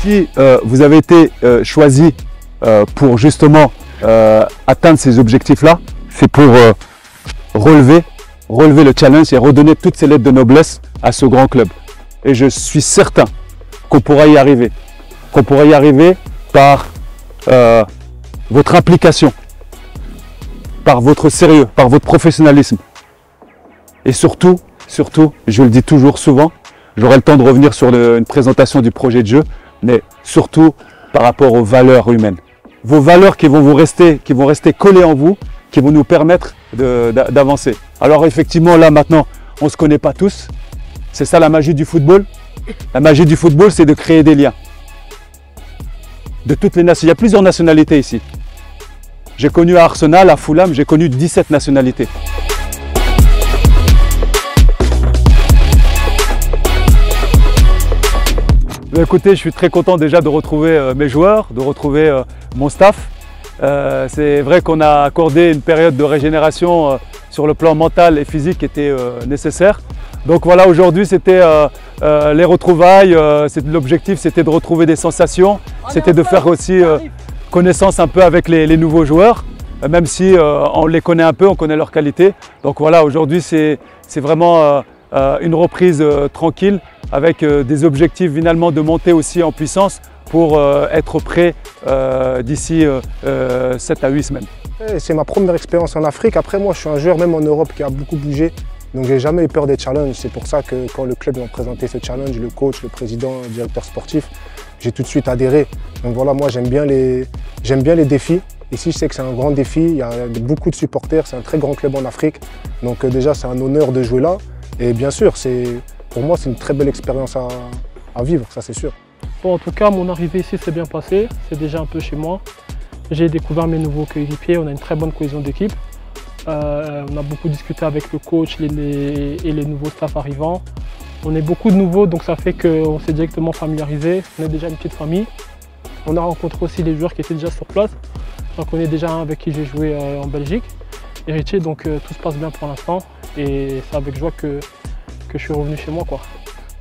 Si vous avez été choisi pour justement atteindre ces objectifs-là, c'est pour relever le challenge et redonner toutes ces lettres de noblesse à ce grand club. Et je suis certain qu'on pourra y arriver. Qu'on pourra y arriver par votre implication, par votre sérieux, par votre professionnalisme. Et surtout, je le dis toujours souvent, j'aurai le temps de revenir sur une présentation du projet de jeu, mais surtout par rapport aux valeurs humaines. Vos valeurs qui vont rester collées en vous, qui vont nous permettre d'avancer. Alors effectivement, là maintenant, on ne se connaît pas tous. C'est ça la magie du football. La magie du football, c'est de créer des liens. De toutes les nations. Il y a plusieurs nationalités ici. J'ai connu à Arsenal, à Fulham, j'ai connu 17 nationalités. Écoutez, je suis très content déjà de retrouver mes joueurs, de retrouver mon staff. C'est vrai qu'on a accordé une période de régénération sur le plan mental et physique qui était nécessaire. Donc voilà, aujourd'hui c'était les retrouvailles, l'objectif c'était de retrouver des sensations, c'était de faire aussi connaissance un peu avec les nouveaux joueurs, même si on les connaît un peu, on connaît leurs qualités. Donc voilà, aujourd'hui c'est vraiment une reprise tranquille avec des objectifs finalement de monter aussi en puissance pour être prêt d'ici 7 à 8 semaines. C'est ma première expérience en Afrique. Après moi je suis un joueur même en Europe qui a beaucoup bougé. Donc j'ai jamais eu peur des challenges. C'est pour ça que quand le club m'a présenté ce challenge, le coach, le président, le directeur sportif, j'ai tout de suite adhéré. Donc voilà, moi j'aime bien les défis. Ici je sais que c'est un grand défi, il y a beaucoup de supporters, c'est un très grand club en Afrique. Donc déjà c'est un honneur de jouer là. Et bien sûr, pour moi c'est une très belle expérience à vivre, ça c'est sûr. Bon, en tout cas, mon arrivée ici s'est bien passée, c'est déjà un peu chez moi. J'ai découvert mes nouveaux coéquipiers, on a une très bonne cohésion d'équipe. On a beaucoup discuté avec le coach et les nouveaux staffs arrivants. On est beaucoup de nouveaux, donc ça fait qu'on s'est directement familiarisé. On est déjà une petite famille. On a rencontré aussi les joueurs qui étaient déjà sur place. J'en connais déjà un avec qui j'ai joué en Belgique, Héritier, donc tout se passe bien pour l'instant. Et c'est avec joie que je suis revenu chez moi, quoi.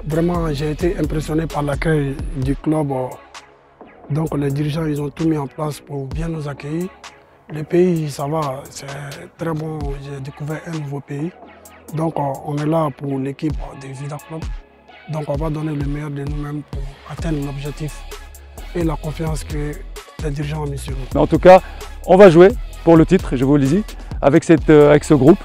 Vraiment, j'ai été impressionné par l'accueil du club. Donc les dirigeants, ils ont tout mis en place pour bien nous accueillir. Le pays, ça va, c'est très bon. J'ai découvert un nouveau pays. Donc on est là pour l'équipe de Vida Club. Donc on va donner le meilleur de nous-mêmes pour atteindre l'objectif et la confiance que les dirigeants ont mis sur nous. Mais en tout cas, on va jouer pour le titre, je vous le dis, avec ce groupe.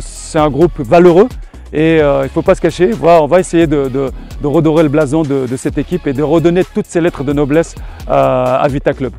C'est un groupe valeureux. Et il ne faut pas se cacher, on va essayer de redorer le blason de cette équipe et de redonner toutes ces lettres de noblesse à Vita Club.